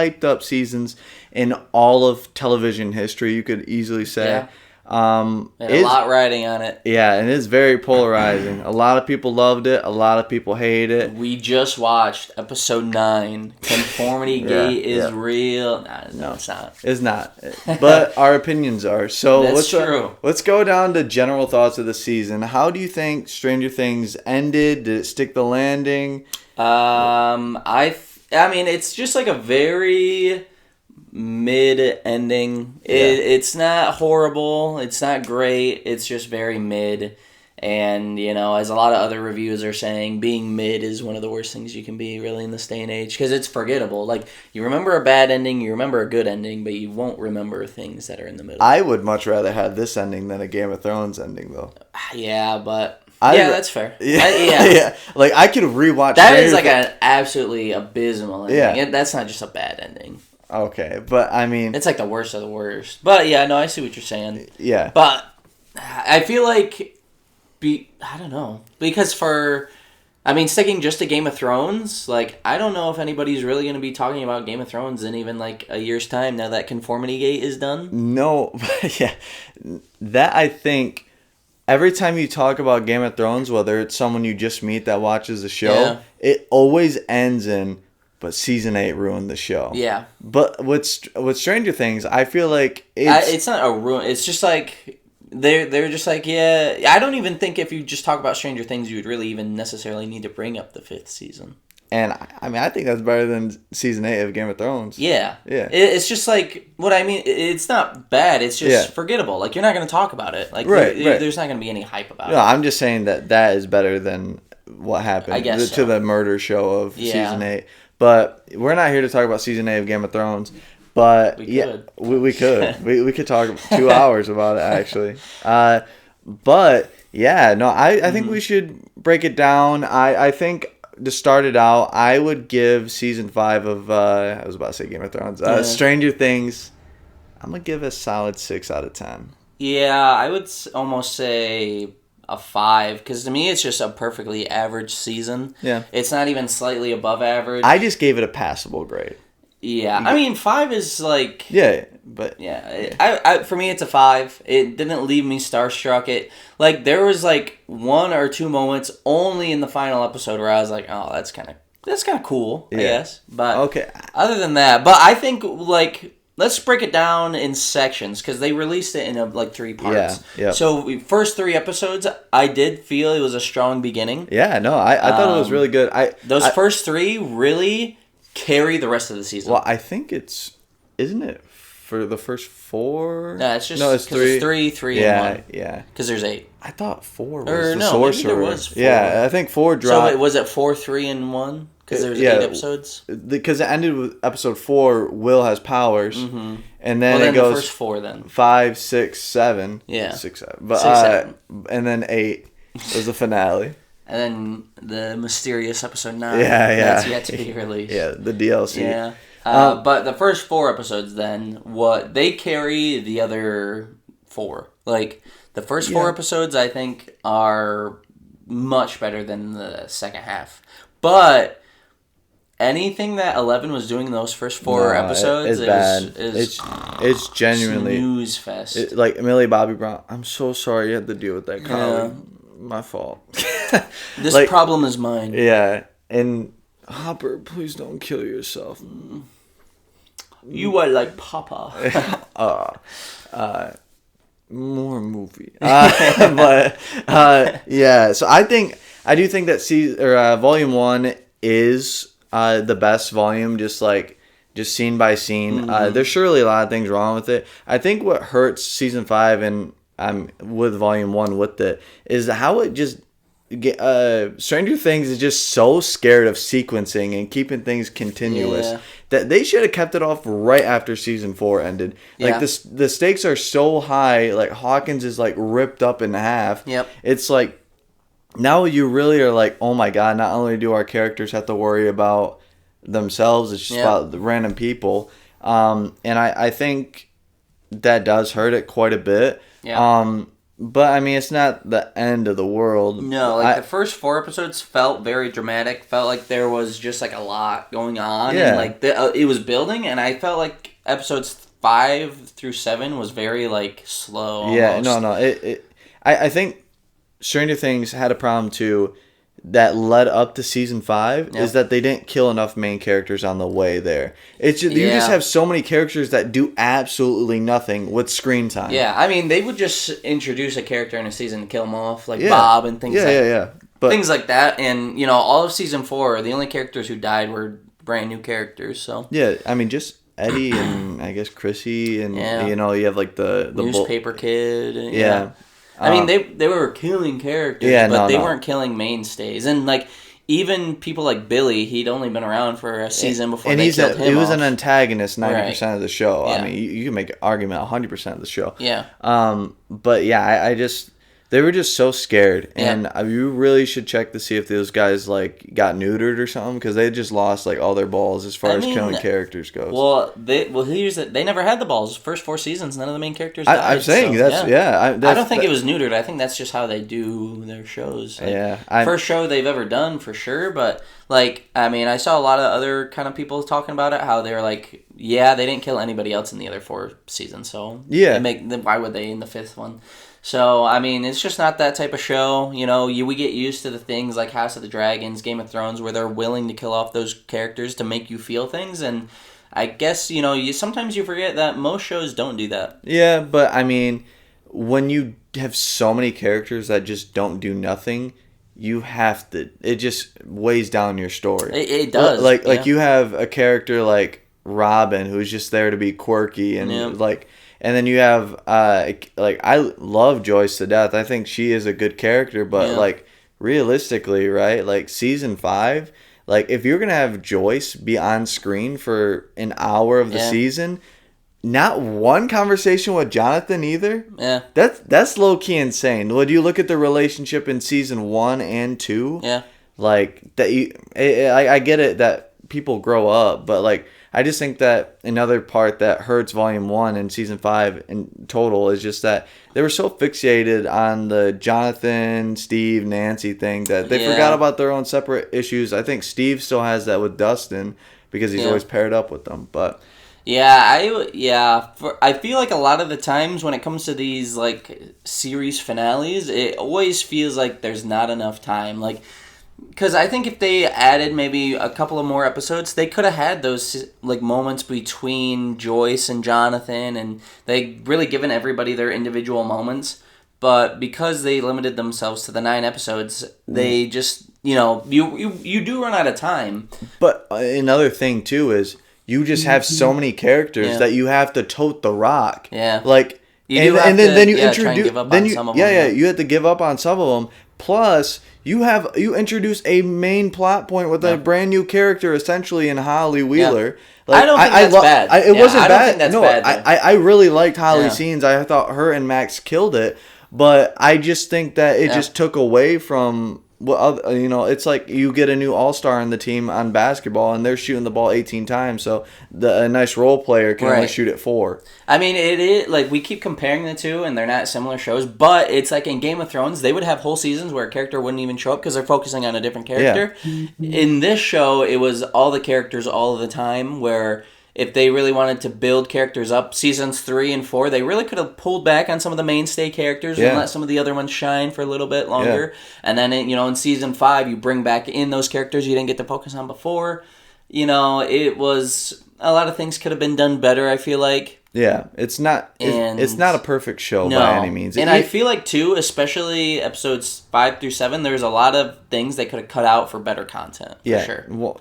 hyped up seasons in all of television history, you could easily say. Yeah. And a lot riding on it. Yeah, and it's very polarizing. A lot of people loved it. A lot of people hate it. We just watched episode 9. Conformity Gate is real. No, it's not. It's not. But our opinions are. So That's true. Let's go down to general thoughts of the season. How do you think Stranger Things ended? Did it stick the landing? I mean, it's just like a very mid ending. It's not horrible. It's not great. It's just very mid. And, as a lot of other reviews are saying, being mid is one of the worst things you can be, really, in this day and age. Because it's forgettable. Like, you remember a bad ending, you remember a good ending, but you won't remember things that are in the middle. I would much rather have this ending than a Game of Thrones ending, though. Yeah, but... that's fair. Yeah. Like, I could rewatch... That is like an absolutely abysmal ending. Yeah. That's not just a bad ending. Okay, but I mean... It's like the worst of the worst. But yeah, no, I see what you're saying. Yeah. But I feel like... I don't know. Because sticking just to Game of Thrones, like, I don't know if anybody's really going to be talking about Game of Thrones in even, like, a year's time now that Conformity Gate is done. No, yeah. That, I think... Every time you talk about Game of Thrones, whether it's someone you just meet that watches the show, it always ends in... But season 8 ruined the show. Yeah. But with Stranger Things, I feel like it's not a ruin. It's just like they're just like, yeah. I don't even think if you just talk about Stranger Things, you would really even necessarily need to bring up the 5th season. And I mean, I think that's better than season 8 of Game of Thrones. Yeah. Yeah. It's just like what I mean. It's not bad. It's just forgettable. Like, you're not going to talk about it. Like, right. There's not going to be any hype about it. No, I'm just saying that is better than what happened I guess to the murder show of season 8. But we're not here to talk about season 8 of Game of Thrones. But we could. We could talk 2 hours about it, actually. But yeah, no, I think we should break it down. I think to start it out, I would give season 5 of I was about to say Game of Thrones. Stranger Things. I'm gonna give it a solid 6 out of 10. Yeah, I would almost say a 5, because to me it's just a perfectly average season. Yeah. It's not even slightly above average. I just gave it a passable grade. Yeah. I mean, 5 is like... Yeah, but... Yeah. I for me, it's a 5. It didn't leave me starstruck. There was like 1 or 2 moments only in the final episode where I was like, oh, that's kind of cool, I guess. But okay. Other than that, but I think, like... Let's break it down in sections, because they released it in 3 parts. Yeah. So first 3 episodes, I did feel it was a strong beginning. Yeah, no, I thought it was really good. Those first 3 really carry the rest of the season. Well, I think isn't it for the first 4? No, it's just it's 3. It's 3, and 1. Yeah. Because there's 8. I thought 4 was Maybe sorcerer. there was 4. Yeah, I think 4 dropped. So was it 4, 3, and 1? Because there's 8 episodes? Because it ended with episode 4, Will has powers. Mm-hmm. And then it goes... the first 4 then. 5, 6, 7. Yeah. 6, 7. But, 6, 7. And then 8 was the finale. And then the mysterious episode 9. Yeah. That's yet to be released. Yeah, the DLC. Yeah. But the first 4 episodes then, they carry the other 4. Like, the first 4 episodes, I think, are much better than the second half. But... anything that 11 was doing in those first 4 episodes is bad. It's genuinely snooze fest. Like Millie Bobby Brown. I'm so sorry you had to deal with that, Colin. My fault. This problem is mine. Yeah, and Hopper, please don't kill yourself. You are like Papa. More movie. But yeah. So I do think that volume 1 is. The best volume, just scene by scene. Mm-hmm. There's surely a lot of things wrong with it. I think what hurts season 5 and with volume 1 with it is how it just Stranger Things is just so scared of sequencing and keeping things continuous that they should have kept it off right after season 4 ended. Like the stakes are so high. Like Hawkins is ripped up in half. Yep. It's like. Now you really are like, oh my god, not only do our characters have to worry about themselves, it's just about the random people. And I think that does hurt it quite a bit. Yeah. But I mean, it's not the end of the world. No, like the first 4 episodes felt very dramatic. Felt like there was just like a lot going on, and like it was building. And I felt like episodes 5 through 7 was very like slow. Almost. Yeah, no. I think Stranger Things had a problem too. That led up to season 5 is that they didn't kill enough main characters on the way there. It's just, you just have so many characters that do absolutely nothing with screen time. Yeah, I mean, they would just introduce a character in a season to kill them off, like Bob and things But, things like that. And, all of season 4, the only characters who died were brand new characters, so. Yeah, I mean, just Eddie and I guess Chrissy and, you have like the newspaper kid. And, yeah. I mean, they were killing characters, but they weren't killing mainstays. And, like, even people like Billy, he'd only been around for a season before they killed him. He was an antagonist 90% of the show. Yeah. I mean, you can make an argument 100% of the show. Yeah. But, yeah, I just... They were just so scared, and you really should check to see if those guys like got neutered or something, because they just lost like all their balls as far as killing characters goes. Well, here's it. They never had the balls. First 4 seasons, none of the main characters died. I'm saying I don't think it was neutered. I think that's just how they do their shows. Like, first show they've ever done for sure, but like I mean, I saw a lot of other kind of people talking about it, how they're like, they didn't kill anybody else in the other 4 seasons, so why would they in the 5th one? So, I mean, it's just not that type of show. We get used to the things like House of the Dragons, Game of Thrones, where they're willing to kill off those characters to make you feel things. And I guess, sometimes you forget that most shows don't do that. Yeah, but I mean, when you have so many characters that just don't do nothing, you have to, it just weighs down your story. It does. Like you have a character like Robin who's just there to be quirky and like... And then you have, I love Joyce to death. I think she is a good character, but, like, realistically, right, like, season 5, like, if you're going to have Joyce be on screen for an hour of the season, not one conversation with Jonathan either? Yeah. That's low-key insane. Would you look at the relationship in season 1 and 2? Yeah. Like, I get it that people grow up, but, like... I just think that another part that hurts Volume 1 and Season 5 in total is just that they were so fixated on the Jonathan, Steve, Nancy thing that they forgot about their own separate issues. I think Steve still has that with Dustin because he's always paired up with them. But I feel like a lot of the times when it comes to these like series finales, it always feels like there's not enough time. Like... Because I think if they added maybe a couple of more episodes, they could have had those like moments between Joyce and Jonathan, and they really given everybody their individual moments. But because they limited themselves to the 9 episodes, they just you do run out of time. But another thing too is you just have so many characters that you have to tote the rock. Yeah, like you have to give up on some of them. Plus, you introduce a main plot point with a brand new character, essentially, in Holly Wheeler. Yeah. Like, I don't think that's bad. It wasn't bad. Think that's bad. I really liked Holly's scenes. I thought her and Max killed it. But I just think that it just took away from... Well, it's like you get a new all-star on the team on basketball, and they're shooting the ball 18 times, so a nice role player can only shoot it 4. I mean, it is like we keep comparing the two, and they're not similar shows, but it's like in Game of Thrones, they would have whole seasons where a character wouldn't even show up because they're focusing on a different character. Yeah. In this show, it was all the characters all of the time, where... If they really wanted to build characters up, seasons 3 and 4, they really could have pulled back on some of the mainstay characters and let some of the other ones shine for a little bit longer. Yeah. And then, in season 5, you bring back in those characters you didn't get to focus on before. It was... A lot of things could have been done better, I feel like. Yeah, it's not a perfect show by any means. And I feel like, too, especially episodes 5 through 7, there's a lot of things they could have cut out for better content, for sure. Well,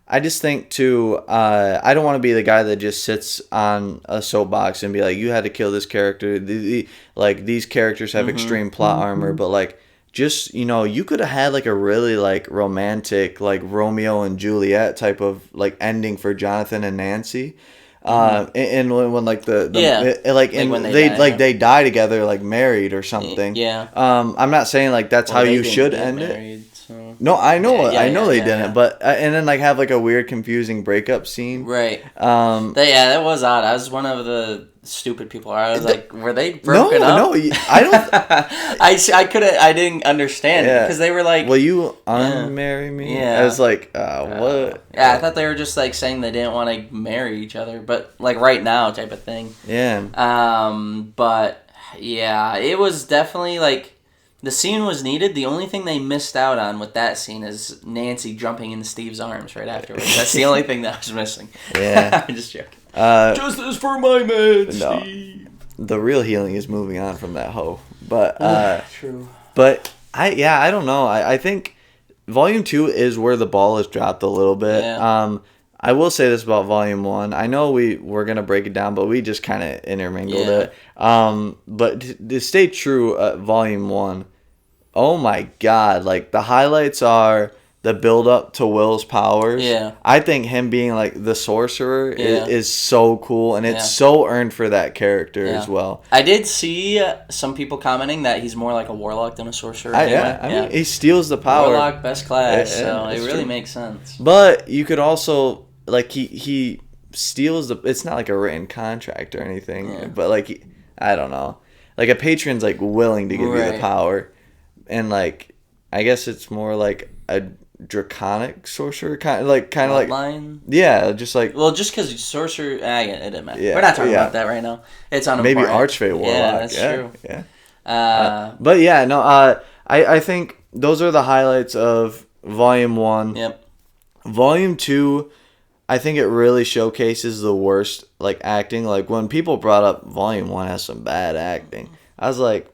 I just think, too, I don't want to be the guy that just sits on a soapbox and be like, you had to kill this character. These characters have extreme plot armor, but, like, just, you could have had, like, a really, like, romantic, like, Romeo and Juliet type of, like, ending for Jonathan and Nancy. And when like they die together, like married or something. Yeah. I'm not saying like that's how you should end married, it. So. anything. No, I know they didn't, but and then like have like a weird, confusing breakup scene. Right. That was odd. I was one of the stupid people. I was like, were they broken up? No, I don't. I didn't understand because they were like, will you unmarry me? Yeah. I was like, what? Yeah, I thought they were just like saying they didn't want to marry each other, but like right now type of thing. Yeah. But yeah, it was definitely like. The scene was needed. The only thing they missed out on with that scene is Nancy jumping into Steve's arms right afterwards. That's the only thing that was missing. Yeah. I'm just joking. Justice for my man, Steve. The real healing is moving on from that hoe. But true. But I don't know. I think Volume 2 is where the ball is dropped a little bit. Yeah. I will say this about Volume 1. I know we're going to break it down, but we just kind of intermingled it. But to stay true, Volume 1, oh my God, like the highlights are the build up to Will's powers. Yeah. I think him being like the sorcerer is so cool, and it's so earned for that character as well. I did see some people commenting that he's more like a warlock than a sorcerer. I mean, he steals the power. Warlock best class, so it really makes sense. But you could also like he steals the. It's not like a written contract or anything, but like I don't know, like a patron's like willing to give you the power. And like, I guess it's more like a draconic sorcerer, kind of like line. Yeah, just like just because sorcerer, it doesn't matter. We're not talking about that right now. It's on maybe Archfey Warlock. Yeah, that's true. Yeah. But yeah, no. I think those are the highlights of Volume 1. Yep. Volume 2, I think it really showcases the worst like acting. Like when people brought up Volume 1 has some bad acting, I was like.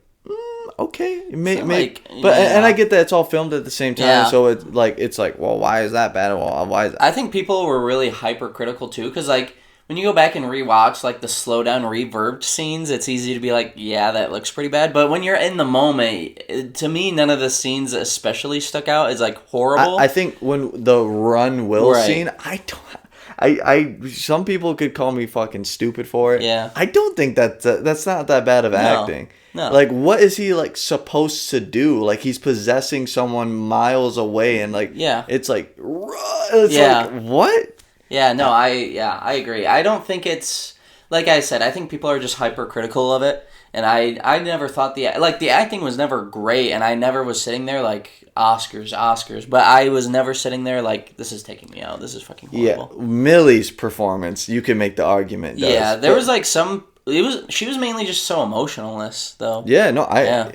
Okay, and I get that it's all filmed at the same time, so it's like, well, why is that bad? Well, why is that? I think people were really hypercritical too, because like when you go back and rewatch like the slow down reverbed scenes, it's easy to be like, yeah, that looks pretty bad. But when you're in the moment, to me, none of the scenes especially stuck out as like horrible. I think when the run Will scene, I some people could call me fucking stupid for it. Yeah, I don't think that's not that bad of acting. No. Like, what is he, like, supposed to do? Like, he's possessing someone miles away, and, like, it's like, like, what? Yeah, no, I agree. I don't think it's, like I said, I think people are just hypercritical of it, and I never thought the acting was never great, and I never was sitting there, like, Oscars, but I was never sitting there, like, this is taking me out, this is fucking horrible. Yeah, Millie's performance, you can make the argument. There was, like, she was mainly just so emotionless, though. Yeah, no,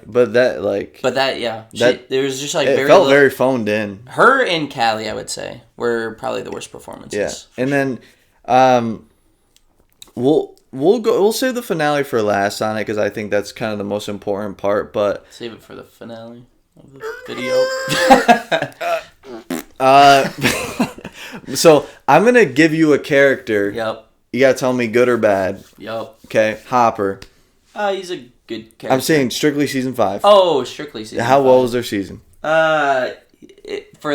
but that, like... But that, there was just, like, it felt very phoned in. Her and Callie, I would say, were probably the worst performances. Yeah, and then, we'll save the finale for last on it, because I think that's kind of the most important part, but... Save it for the finale of the video. So, I'm going to give you a character. Yep. You gotta tell me good or bad. Yep. Okay, Hopper. He's a good character. I'm saying strictly season 5. Oh, strictly season 5. How well was their season? For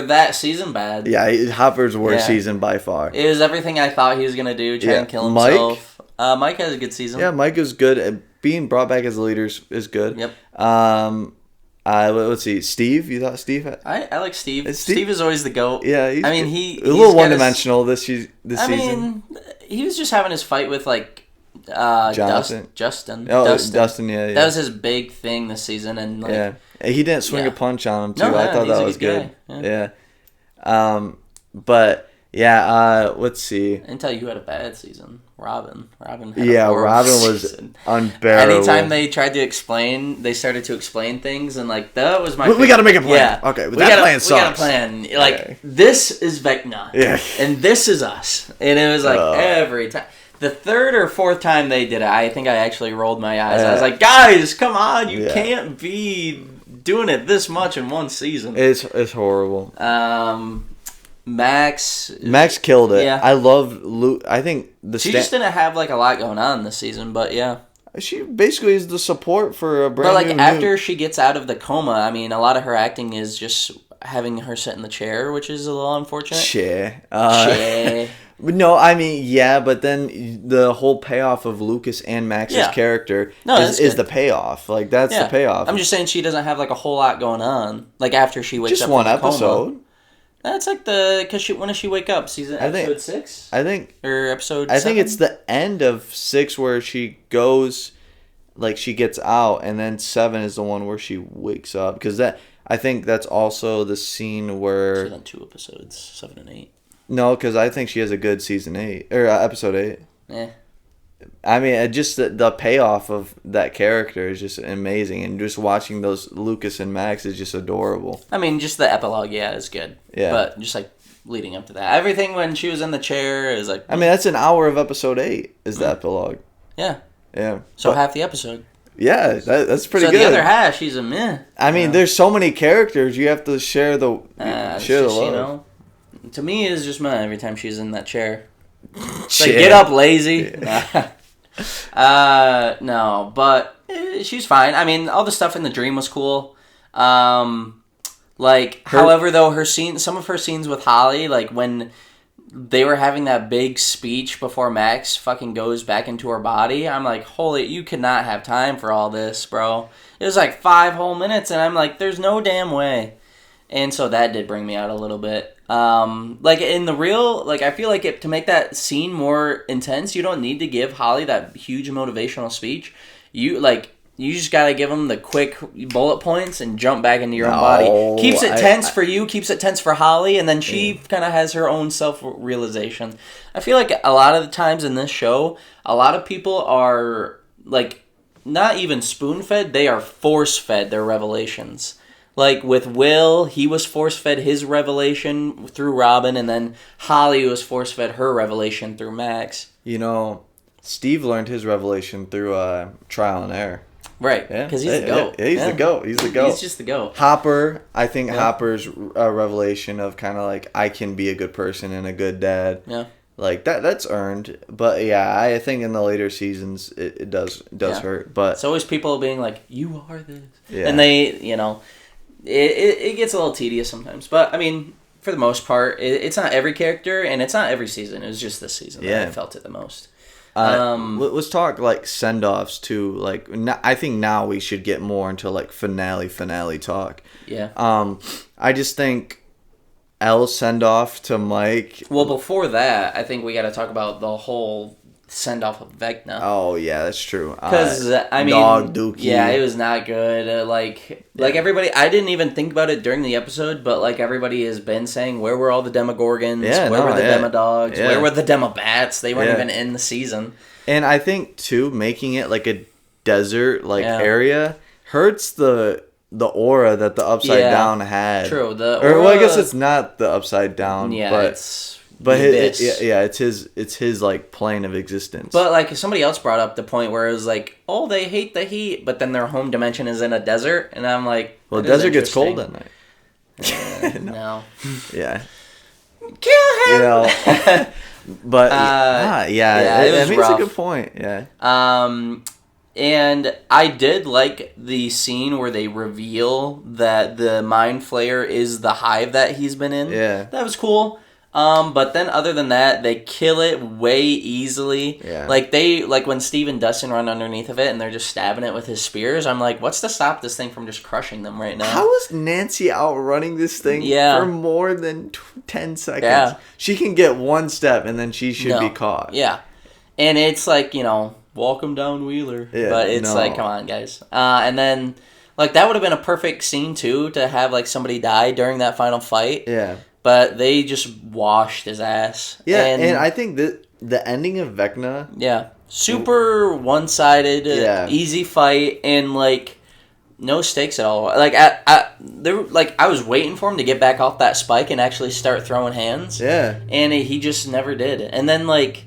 that season, bad. Yeah, Hopper's worst season by far. It was everything I thought he was gonna do, try and kill himself. Mike has a good season. Yeah, Mike is good. Being brought back as a leader is good. Yep. Let's see. Steve, you thought Steve? I like Steve. Steve is always the GOAT. Yeah, he's a little one-dimensional this season. I mean, he was just having his fight with like Dustin. Dustin, yeah. That was his big thing this season, and like, he didn't swing a punch on him too. I thought that was good. But yeah, let's see. Until you had a bad season, Robin. Robin was season. Unbearable. Anytime they tried to explain, they started to explain things, and like that was my. We got to make a plan. Yeah. Okay, that plan sucks. We got a plan. Like this is Vecna. Yeah. And this is us. And it was like every time. The third or fourth time they did it, I think I actually rolled my eyes. I was like, guys, come on, you can't be doing it this much in one season. It's horrible. Max killed it. Yeah. I love Luke. I think she just didn't have like a lot going on this season, but yeah. She basically is the support for a brand new. But like after she gets out of the coma, I mean, a lot of her acting is just having her sit in the chair, which is a little unfortunate. Chair. Chair. No, I mean, yeah, but then the whole payoff of Lucas and Max's character is the payoff. Like, that's the payoff. I'm just saying she doesn't have, like, a whole lot going on. Like, after she wakes up from the coma. Just one episode. That's like when does she wake up? Episode 6? I think. Or episode 7? I think it's the end of 6 where she goes, like, she gets out, and then 7 is the one where she wakes up. Because I think that's also the scene where... So then 2 episodes, 7 and 8. No, because I think she has a good season 8, or episode 8. Yeah. I mean, just the payoff of that character is just amazing, and just watching those Lucas and Max is just adorable. I mean, just the epilogue, is good. Yeah. But just, like, leading up to that. Everything when she was in the chair is, like... I mean, that's an hour of episode 8 is the epilogue. Yeah. Yeah. So half the episode. Yeah, that's pretty good. So the other half, she's a meh. I mean, there's so many characters, you have to share the love. You know... To me, it's just meh every time she's in that chair. It's like, get up, lazy. Yeah. No, but she's fine. I mean, all the stuff in the dream was cool. However, though, some of her scenes with Holly, like when they were having that big speech before Max fucking goes back into her body, I'm like, holy, you could not have time for all this, bro. It was like 5 whole minutes, and I'm like, there's no damn way. And so that did bring me out a little bit. Like in the real, like I feel like to make that scene more intense, you don't need to give Holly that huge motivational speech. You just gotta give them the quick bullet points and jump back into your own body. Keeps it tense for you, keeps it tense for Holly, and then she kind of has her own self-realization. I feel like a lot of the times in this show, a lot of people are like not even spoon-fed, they are force-fed their revelations. Like, with Will, he was force-fed his revelation through Robin, and then Holly was force-fed her revelation through Max. You know, Steve learned his revelation through trial and error. Right, because he's the GOAT. Yeah, he's the GOAT. He's the GOAT. He's just the GOAT. Hopper, I think Hopper's revelation of kind of like, I can be a good person and a good dad. Yeah. Like, that's earned. But, yeah, I think in the later seasons, it does hurt. But it's always people being like, you are this. Yeah. And they, you know... It gets a little tedious sometimes, but I mean, for the most part, it's not every character and it's not every season. It was just this season that I felt it the most. Let's talk like send-offs too. Like, I think now we should get more into like finale talk. Yeah. I just think Elle's send-off to Mike. Well, before that, I think we got to talk about the whole send off of Vecna. Oh yeah, that's true. Because I mean, Dog Dookie. Yeah, it was not good. Like everybody, I didn't even think about it during the episode, but like everybody has been saying, where were all the Demogorgons? Where were the Demodogs? Yeah. Where were the Demobats? They weren't even in the season. And I think too, making it like a desert area hurts the aura that the Upside Down had. True. I guess it's not the Upside Down. Yeah, but it's his like plane of existence. But like somebody else brought up the point where it was like, oh, they hate the heat, but then their home dimension is in a desert, and I'm like, well, the desert gets cold at night. No. Yeah. Kill him. You know, but it's a good point. Yeah. And I did like the scene where they reveal that the Mind Flayer is the hive that he's been in. Yeah. That was cool. But then other than that, they kill it way easily. Yeah. Like when Steve and Dustin run underneath of it and they're just stabbing it with his spears, I'm like, what's to stop this thing from just crushing them right now? How is Nancy outrunning this thing for more than 10 seconds? Yeah. She can get one step and then she should be caught. Yeah. And it's like, you know, walk him down, Wheeler. Yeah, but it's like, come on, guys. And then, like, that would have been a perfect scene, too, to have, like, somebody die during that final fight. Yeah. But they just washed his ass. Yeah, and I think that the ending of Vecna... Yeah. Super one-sided, easy fight, and, like, no stakes at all. Like, I was waiting for him to get back off that spike and actually start throwing hands. Yeah. And he just never did. And then, like...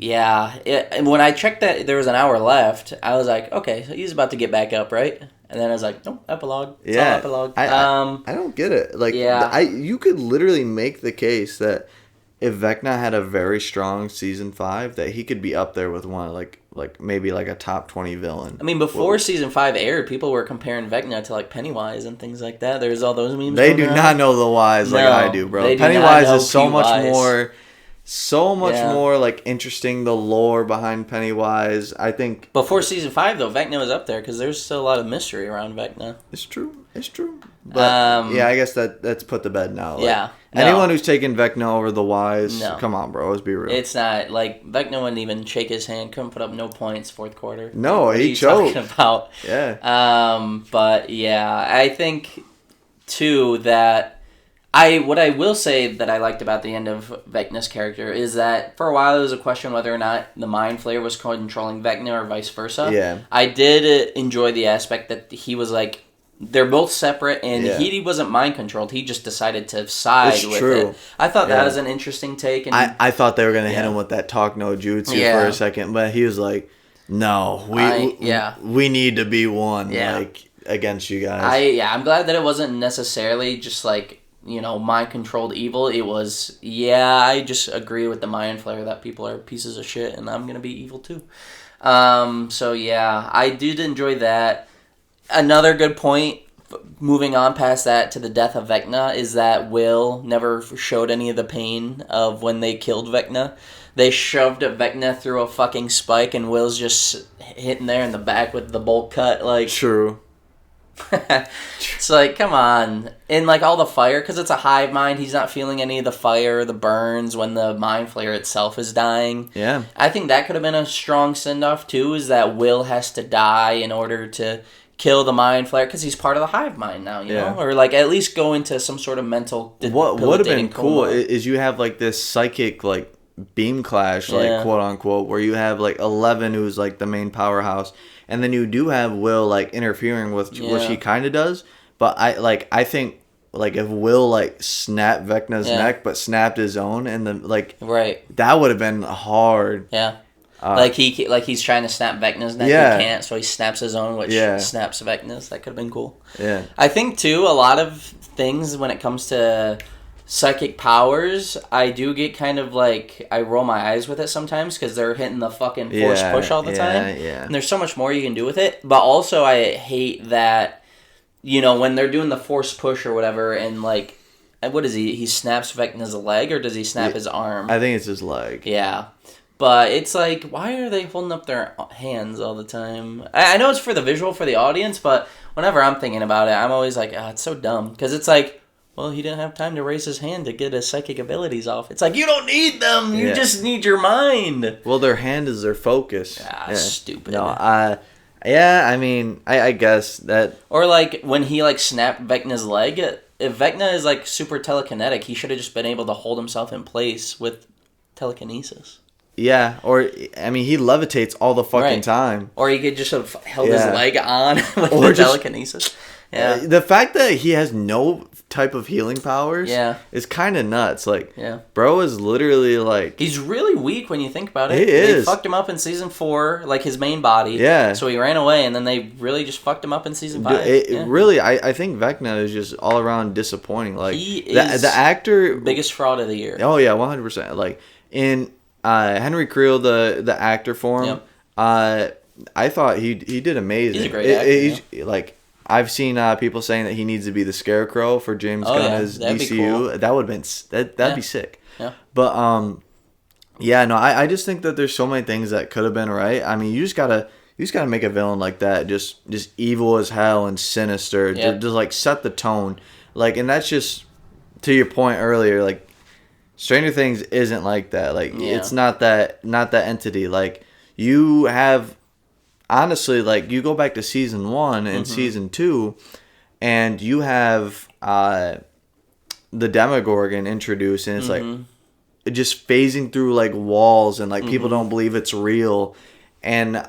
Yeah, and when I checked that there was an hour left, I was like, okay, so he's about to get back up, right? And then I was like, nope, epilogue. It's all epilogue. I don't get it. Like, you could literally make the case that if Vecna had a very strong season 5, that he could be up there with one of, like, maybe like a top 20 villain. I mean, before season 5 aired, people were comparing Vecna to like Pennywise and things like that. There's all those memes. They do not know the wise like I do, bro. Pennywise is so much more like interesting. The lore behind Pennywise, I think. Before season 5, though, Vecna was up there because there's still a lot of mystery around Vecna. It's true. But I guess that's put to bed now. Like, No. Anyone who's taken Vecna over the wise, come on, bro. Let's be real. It's not like Vecna wouldn't even shake his hand. Couldn't put up no points fourth quarter. No, he choked. Talking about. Yeah. But yeah, I think too that what I will say that I liked about the end of Vecna's character is that for a while there was a question whether or not the Mind Flayer was controlling Vecna or vice versa. Yeah. I did enjoy the aspect that he was like. They're both separate, and he wasn't mind controlled. He just decided to side with it. I thought that was an interesting take. And I thought they were gonna hit him with that talk no jutsu for a second, but he was like, "No, we need to be one like against you guys." I'm glad that it wasn't necessarily just like mind controlled evil. It was I just agree with the Mind Flayer that people are pieces of shit, and I'm gonna be evil too. So I did enjoy that. Another good point, moving on past that to the death of Vecna, is that Will never showed any of the pain of when they killed Vecna. They shoved Vecna through a fucking spike, and Will's just hitting there in the back with the bolt cut. Like, true. It's like, come on. And like all the fire, because it's a hive mind, he's not feeling any of the fire or the burns when the Mind Flayer itself is dying. Yeah. I think that could have been a strong send-off, too, is that Will has to die in order to kill the Mind Flayer because he's part of the hive mind now, you know? Or like at least go into some sort of mental What would have been cool is you have like this psychic like beam clash, like quote unquote, where you have like 11 who's like the main powerhouse, and then you do have Will like interfering with what she kind of does. But I think like if Will like snapped Vecna's neck but snapped his own, and then like that would have been hard. Yeah. He's trying to snap Vecna's neck, he can't, so he snaps his own, which snaps Vecna's. That could have been cool. Yeah. I think, too, a lot of things when it comes to psychic powers, I do get kind of like, I roll my eyes with it sometimes because they're hitting the fucking force push all the time. Yeah. And there's so much more you can do with it. But also, I hate that, when they're doing the force push or whatever, and like, what is he? He snaps Vecna's leg, or does he snap his arm? I think it's his leg. Yeah. But it's like, why are they holding up their hands all the time? I know it's for the visual for the audience, but whenever I'm thinking about it, I'm always like, it's so dumb. Because it's like, well, he didn't have time to raise his hand to get his psychic abilities off. It's like, you don't need them. You just need your mind. Well, their hand is their focus. Stupid. No, I mean, I guess that... Or like, when he like snapped Vecna's leg, if Vecna is like super telekinetic, he should have just been able to hold himself in place with telekinesis. Yeah, or, I mean, he levitates all the fucking time. Or he could just have held his leg on with the telekinesis. Yeah. The fact that he has no type of healing powers is kind of nuts. Like, bro is literally like... He's really weak when you think about it. He is. They fucked him up in season 4, like his main body. Yeah. So he ran away, and then they really just fucked him up in season 5. Really, I think Vecna is just all around disappointing. Like, he is the actor... biggest fraud of the year. Oh, yeah, 100%. Like, in... Henry Creel, the actor for him, I thought he did amazing. He's a great actor. Like, I've seen people saying that he needs to be the Scarecrow for James Gunn's DCU. Be cool. That would have been that'd be sick. Yeah. But I just think that there's so many things that could have been right. I mean, you just gotta make a villain like that just evil as hell and sinister. Just like set the tone. Like, and that's just to your point earlier. Like, Stranger Things isn't like that. Like, it's not that entity. Like, you have, honestly, like, you go back to season 1 and season 2, and you have the Demogorgon introduced, and it's like just phasing through like walls, and like people don't believe it's real, and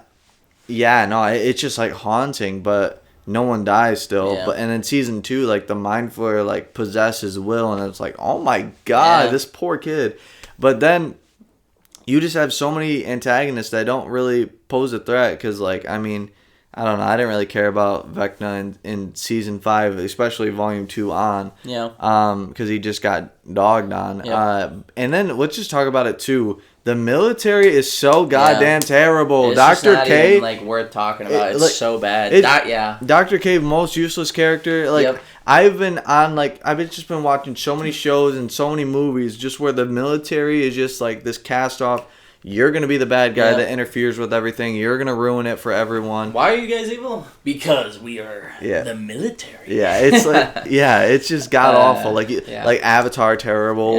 it's just like haunting, but no one dies still. But and in season 2, like the Mind Flayer like possesses Will, and it's like, oh my god, this poor kid. But then you just have so many antagonists that don't really pose a threat, because like, I mean, I don't know, I didn't really care about Vecna in season 5, especially volume 2 on. Because he just got dogged on. And then let's just talk about it too. The military is so goddamn terrible. It's Dr. just K, not even, worth talking about. It's so bad. Dr. K, most useless character. I've been just been watching so many shows and so many movies just where the military is just like this cast off. You're going to be the bad guy that interferes with everything. You're going to ruin it for everyone. Why are you guys evil? Because we are the military. Yeah, it's it's just god awful. Like Avatar terrible,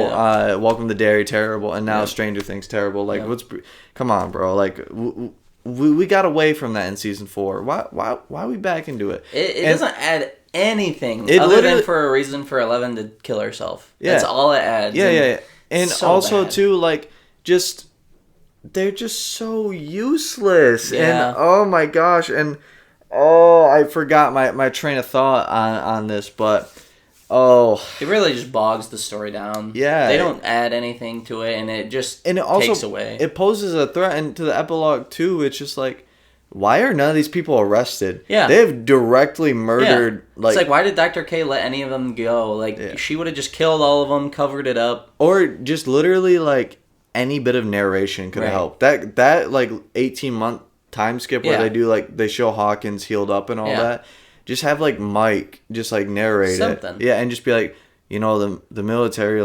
Welcome to Derry terrible, and now Stranger Things terrible. Come on, bro. Like we got away from that in season 4. Why are we back into it? It doesn't add anything other than for a reason for Eleven to kill herself. Yeah. That's all it adds. Yeah. And so also bad. Too, just they're just so useless. Yeah. And oh my gosh, and I forgot my train of thought on this, but it really just bogs the story down. Yeah. They don't add anything to it, and it just takes away. It poses a threat, and to the epilogue too, it's just like, why are none of these people arrested? Yeah. They've directly murdered. Yeah. It's why did Dr. K let any of them go? She would have just killed all of them, covered it up. Or just literally, any bit of narration could have helped. That 18-month time skip where they do, they show Hawkins healed up and all that. Just have, Mike just, narrate something. It. Yeah, and just be like, the military,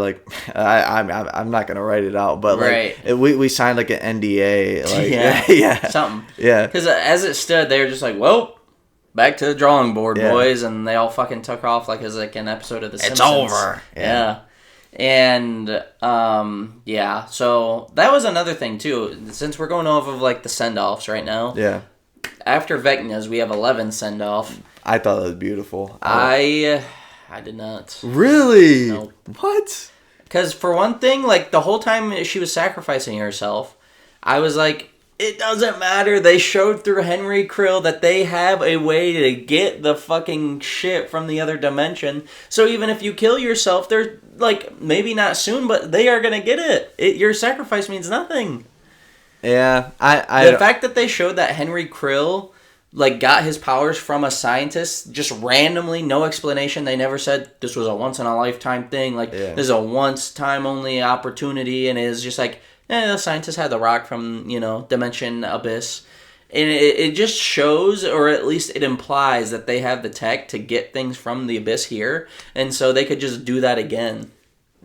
I'm not going to write it out, but, we signed, an NDA. Something. Yeah. Because as it stood, they were just like, well, back to the drawing board, boys, and they all fucking took off as, an episode of The Simpsons. It's over. Yeah. And, so that was another thing, too. Since we're going off of, the send-offs right now. Yeah. After Vecna's, we have 11 send-off. I thought that was beautiful. I did not. Really? Nope. What? Because, for one thing, the whole time she was sacrificing herself, I was like, it doesn't matter. They showed through Henry Krill that they have a way to get the fucking shit from the other dimension. So even if you kill yourself, they're, maybe not soon, but they are going to get it. Your sacrifice means nothing. Yeah, The fact that they showed that Henry Krill, got his powers from a scientist, just randomly, no explanation. They never said this was a once-in-a-lifetime thing. This is a once-time-only opportunity, and it's just the scientist had the rock from, Dimension Abyss. And it just shows, or at least it implies, that they have the tech to get things from the Abyss here. And so they could just do that again.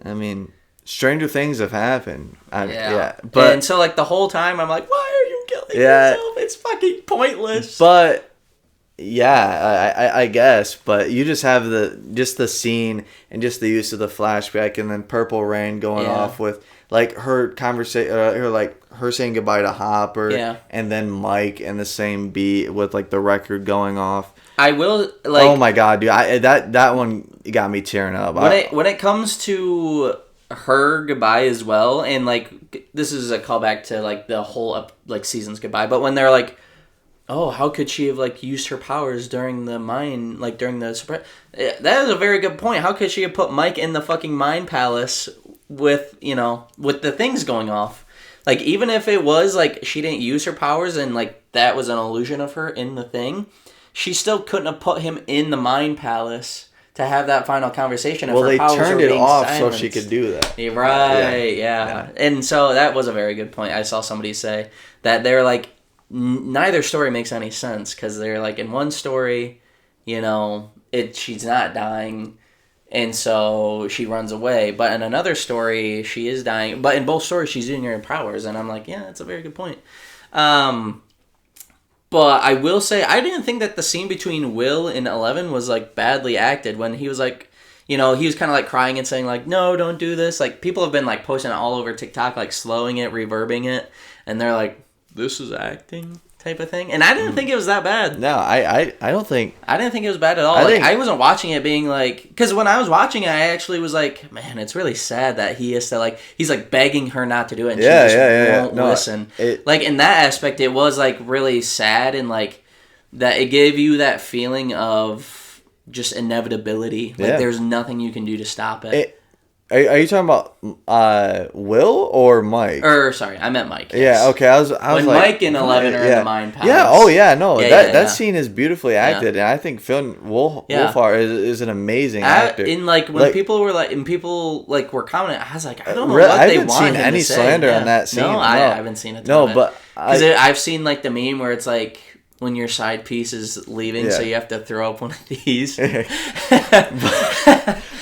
I mean, stranger things have happened. But, and so, the whole time, I'm like, why are you killing yourself? It's fucking pointless. But, I guess. But you just have the scene and just the use of the flashback and then Purple Rain going off with... her conversation, her saying goodbye to Hopper, and then Mike in the same beat with the record going off. I will oh my god, dude! That one got me tearing up. When it comes to her goodbye as well, and this is a callback to the whole season's goodbye. But when they're oh, how could she have used her powers during the mine, during the that is a very good point. How could she have put Mike in the fucking mine palace? With the things going off, even if it was she didn't use her powers and that was an illusion of her in the thing, she still couldn't have put him in the mind palace to have that final conversation. Well, they turned it off silenced. So she could do that. Right? Yeah. And so that was a very good point. I saw somebody say that they're neither story makes any sense because they're in one story, she's not dying. And so she runs away. But in another story, she is dying. But in both stories, she's using her powers. And I'm like, yeah, that's a very good point. But I will say, I didn't think that the scene between Will and 11 was, badly acted. When he was, he was kind of, crying and saying, no, don't do this. People have been, posting it all over TikTok, slowing it, reverbing it. And they're like, this is acting? Type of thing, and I didn't think it was that bad. No, I don't think... I didn't think it was bad at all. I wasn't watching it being because when I was watching it, I actually was like, man, it's really sad that he is to he's begging her not to do it, and she just won't listen. In that aspect, it was really sad, and that it gave you that feeling of just inevitability. There's nothing you can do to stop it. Are you talking about Will or Mike? Sorry, I meant Mike. Yes. Yeah, okay. I was when like, Mike and 11 are in the Mind Palace. Yeah, oh yeah, no. That scene is beautifully acted, and I think Finn Wolfhard is an amazing actor. In when people were were commenting, I was like, I don't know what they want him to say. I haven't seen any slander on that scene. No, I haven't seen it. No, but I've seen the meme where it's like, when your side piece is leaving, so you have to throw up one of these.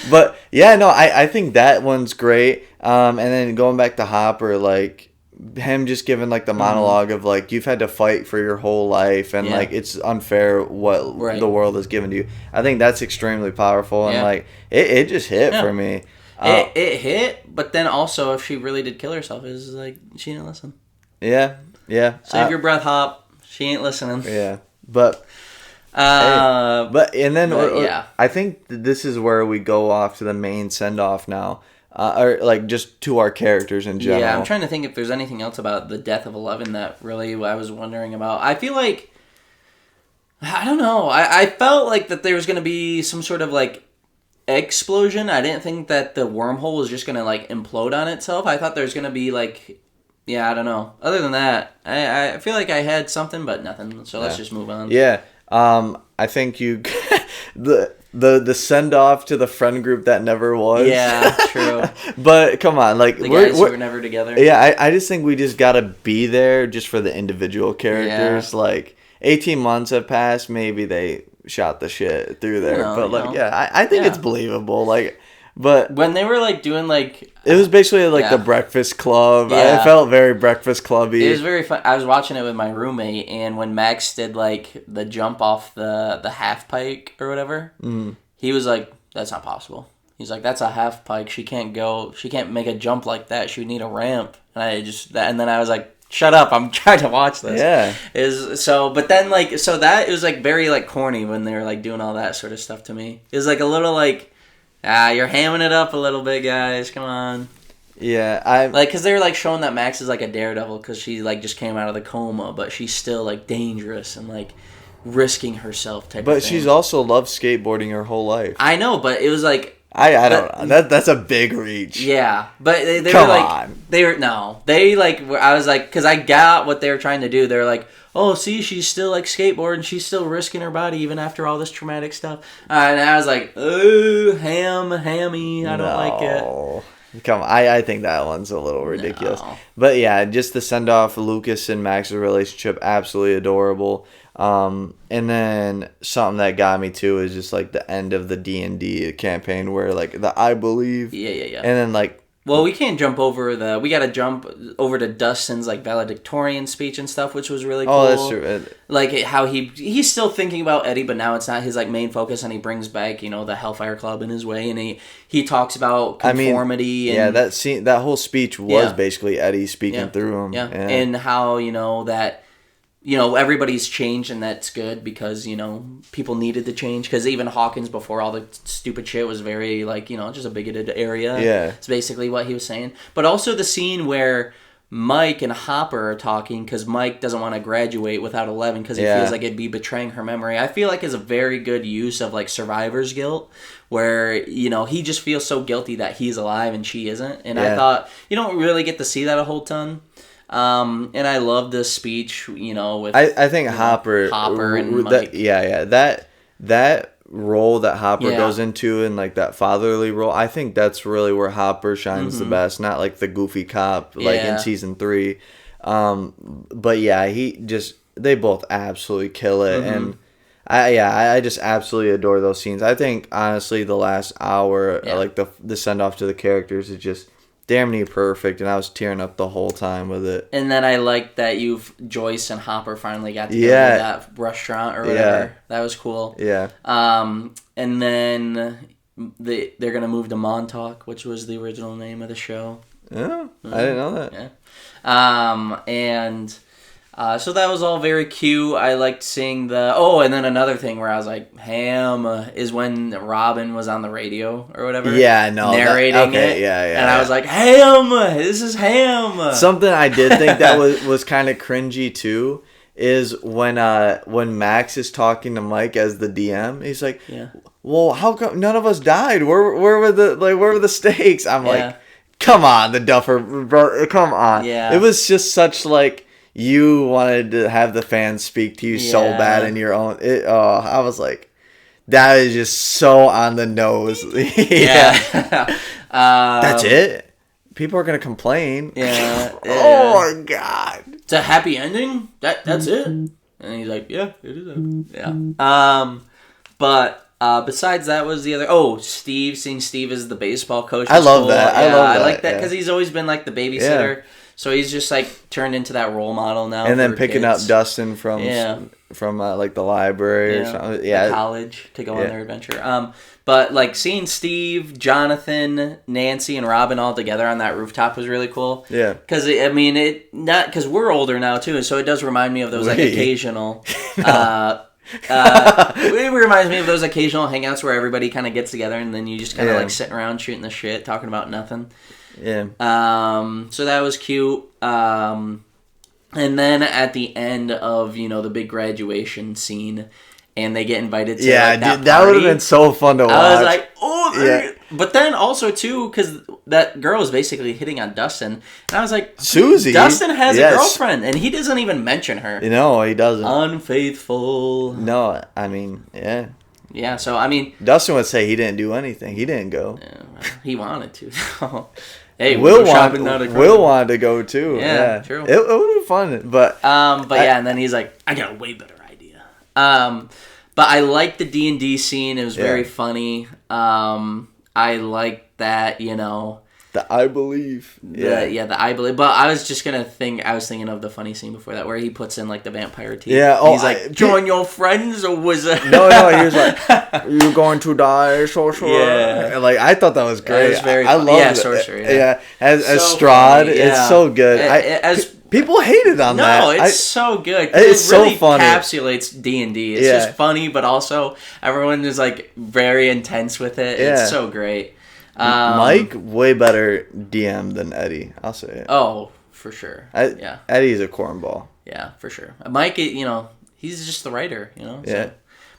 but yeah, no, I think that one's great. And then going back to Hopper, like him just giving the monologue of you've had to fight for your whole life, and it's unfair what the world has given to you. I think that's extremely powerful, and it just hit for me. It hit, but then also if she really did kill herself, it was she didn't listen. Yeah. Save your breath, Hop. She ain't listening. Yeah, but I think this is where we go off to the main send off now, or just to our characters in general. Yeah, I'm trying to think if there's anything else about the death of 11 that really I was wondering about. I feel like I don't know. I felt like that there was going to be some sort of explosion. I didn't think that the wormhole was just going to implode on itself. I thought there was going to be yeah, I don't know. Other than that, I feel like I had something, but nothing. So let's just move on. Yeah. I think you the send off to the friend group that never was. Yeah, true. But come on, the guys who were never together. Yeah, I just think we just gotta be there just for the individual characters. Yeah. 18 months have passed. Maybe they shot the shit through there, I think it's believable. But when they were doing it was basically the Breakfast Club. Yeah. I felt very Breakfast Clubby. It was very fun. I was watching it with my roommate, and when Max did the jump off the half pike or whatever, he was like, "That's not possible." He's like, "That's a half pike. She can't make a jump like that. She would need a ramp." And then I was like, "Shut up! I'm trying to watch this." Yeah. But then that it was very corny when they were doing all that sort of stuff to me. It was a little you're hamming it up a little bit, guys. Come on. Yeah, because they were showing that Max is a daredevil because she just came out of the coma, but she's still dangerous and risking herself type. But of thing. She's also loved skateboarding her whole life. I know, but it was I don't know. That's a big reach. Yeah, but they Come were on. They were I was because I got what they were trying to do. They were oh, see, she's still skateboarding. She's still risking her body even after all this traumatic stuff. And I was oh, hammy. I don't like it. Come on, I think that one's a little ridiculous. No. But yeah, just the send off Lucas and Max's relationship, absolutely adorable. And then something that got me too is just the end of the D&D campaign where the I believe. Yeah. And then well, we can't jump over we gotta jump over to Dustin's valedictorian speech and stuff, which was really cool. Oh, that's true. How he's still thinking about Eddie, but now it's not his main focus, and he brings back the Hellfire Club in his way, and he talks about conformity. That whole speech was basically Eddie speaking through him. Yeah, and how that. Everybody's changed, and that's good because, people needed to change. Because even Hawkins, before all the stupid shit, was very, just a bigoted area. Yeah. It's basically what he was saying. But also the scene where Mike and Hopper are talking, because Mike doesn't want to graduate without 11 because he feels like it'd be betraying her memory. I feel is a very good use of, survivor's guilt, where, he just feels so guilty that he's alive and she isn't. And I thought, you don't really get to see that a whole ton. And I love this speech, with I think Hopper and Mike. That role that Hopper goes into and that fatherly role, I think that's really where Hopper shines the best, not the goofy cop in season 3. But they both absolutely kill it, and I just absolutely adore those scenes. I think honestly the last hour, the send off to the characters is just damn near perfect, and I was tearing up the whole time with it. And then I like that Joyce and Hopper finally got to go to that restaurant or whatever. Yeah. That was cool. Yeah. And then they're gonna move to Montauk, which was the original name of the show. Yeah, I didn't know that. Yeah. So that was all very cute. I liked seeing and then another thing where I was ham is when Robin was on the radio or whatever. Yeah, no. Narrating it. Yeah. And I was like, ham! This is ham! Something I did think that was kind of cringy too is when Max is talking to Mike as the DM. He's like, well, how come none of us died? Where were the stakes? I'm like, come on, the Duffer, bro, come on. Yeah. It was just such like you wanted to have the fans speak to you so bad in your own. I was like, that is just so on the nose. That's it. People are gonna complain. Yeah. Oh my god. It's a happy ending. That's it. And he's like, yeah, it is. Yeah. But besides that was the other. Oh, seeing Steve as the baseball coach. I love cool. that. Yeah, I like that because he's always been like the babysitter. Yeah. So he's just like turned into that role model now. And then picking up Dustin from like the library or something. Yeah. The college to go on their adventure. But like seeing Steve, Jonathan, Nancy, and Robin all together on that rooftop was really cool. Yeah. Because because we're older now too, so it does remind me of those like occasional. It reminds me of those occasional hangouts where everybody kind of gets together and then you just kind of like sitting around shooting the shit, talking about nothing. Yeah. So that was cute. And then at the end of the big graduation scene. And they get invited to that would have been so fun to watch. I was like, oh, but then also too, because that girl is basically hitting on Dustin, and I was like, Susie, Dustin has a girlfriend, and he doesn't even mention her. No, he doesn't. Unfaithful. No, I mean, yeah. So I mean, Dustin would say he didn't do anything. He didn't go. Yeah, he wanted to. Hey, Will wanted to go too. Yeah, true. It would be fun, but and then he's like, I got a way better idea. But I liked the D&D scene. It was very funny. I liked that, the I believe. The I believe. But I was thinking of the funny scene before that where he puts in like the vampire teeth. Yeah. Oh, he's like, join your friends or was it? No, he was like, you're going to die, sorcerer. Yeah. Like, I thought that was great. It was very I love it. Sorcerer. Yeah. As Strahd, it's so good. People hated on that. No, it's so good. It's it really so funny. Encapsulates D&D. It's just funny, but also everyone is like very intense with it. Yeah. It's so great. Mike, way better DM than Eddie. I'll say it. Oh, for sure. Eddie's a cornball. Yeah, for sure. Mike, he's just the writer, So. Yeah.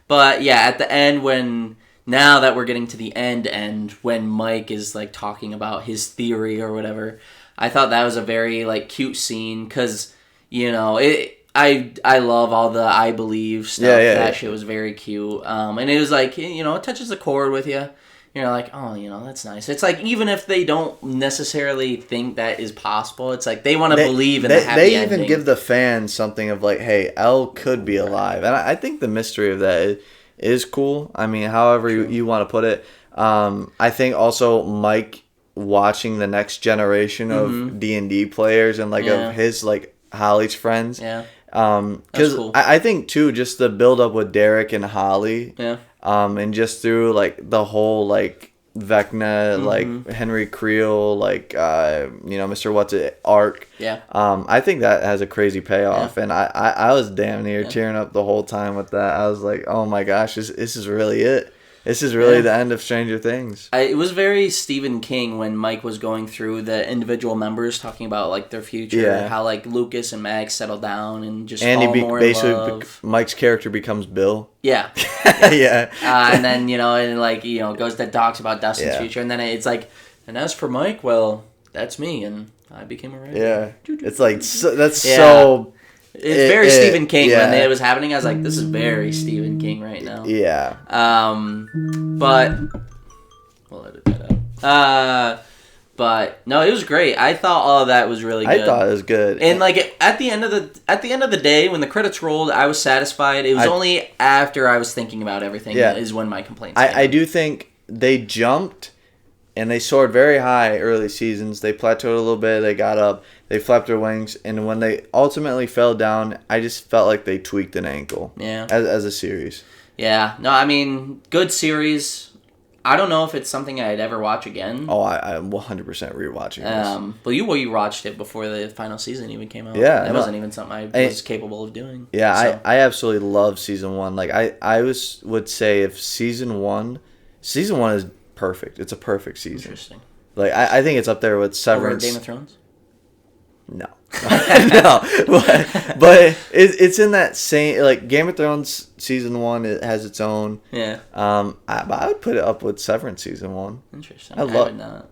But yeah, at the end now that we're getting to the end when Mike is like talking about his theory or whatever, I thought that was a very like cute scene because I love all the I believe stuff. That shit was very cute. And it was like it touches the chord with you. You're like, oh, that's nice. It's like even if they don't necessarily think that is possible, it's like they want to believe in the happy ending. They even give the fans something of like, hey, Elle could be alive, and I think the mystery of that is cool. I mean, however you want to put it. I think also Mike watching the next generation of D&D players and like of his like Holly's friends. Yeah. Because cool. I think too, just the build up with Derek and Holly. Yeah. And just through like the whole like Vecna, like Henry Creel, like Mr. What's It arc. Yeah. I think that has a crazy payoff, and I was damn near tearing up the whole time with that. I was like, oh my gosh, this is really it. This is really the end of Stranger Things. It was very Stephen King when Mike was going through the individual members talking about like their future, how like Lucas and Max settle down and just fall more in love. Mike's character becomes Bill. Yeah. Yeah. And then goes to talks about Dustin's future, and then it's like, and as for Mike, well, that's me, and I became a writer. Yeah. It's like so. It's very Stephen King. When it was happening, I was like, this is very Stephen King right now. Yeah. But we'll edit that out. But no, it was great. I thought all of that was really good. I thought it was good. And like at the end of the day, when the credits rolled, I was satisfied. It was only after I was thinking about everything is when my complaints came. I do think they jumped and they soared very high early seasons. They plateaued a little bit. They got up. They flapped their wings. And when they ultimately fell down, I just felt like they tweaked an ankle. Yeah. As a series. Yeah. No, I mean, good series. I don't know if it's something I'd ever watch again. Oh, I'm 100% rewatching this. But you watched it before the final season even came out. Yeah. That wasn't even something I was capable of doing. Yeah, so. I absolutely love season 1. Like, I would say if season 1 is perfect. It's a perfect season. Interesting. Like, I think it's up there with Severance. Over Game of Thrones? No. No. But it's in that same, like, Game of Thrones season 1, it has its own. Yeah. I would put it up with Severance season 1. Interesting. I would not.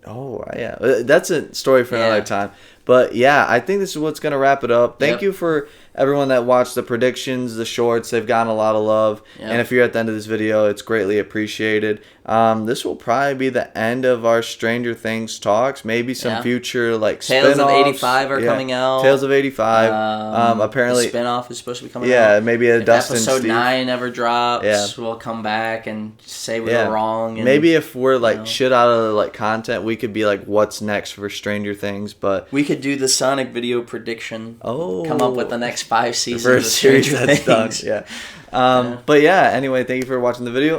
Oh, yeah. That's a story for another time. But, yeah, I think this is what's going to wrap it up. Thank you for everyone that watched the predictions, the shorts. They've gotten a lot of love. Yep. And if you're at the end of this video, it's greatly appreciated. This will probably be the end of our Stranger Things talks. Maybe some future, like, Tales spin-offs. of 85 are coming out. Tales of 85. Apparently. The spin-off is supposed to be coming out. Yeah, maybe a Dustin episode Steve. 9 ever drops, we'll come back and say we were wrong. And, maybe if we're, like, shit out of, like, content, we could be, like, what's next for Stranger Things. But we could do the Sonic video prediction. Oh. Come up with the next 5 seasons of Stranger Things. Done. Yeah. But, yeah, anyway, thank you for watching the video.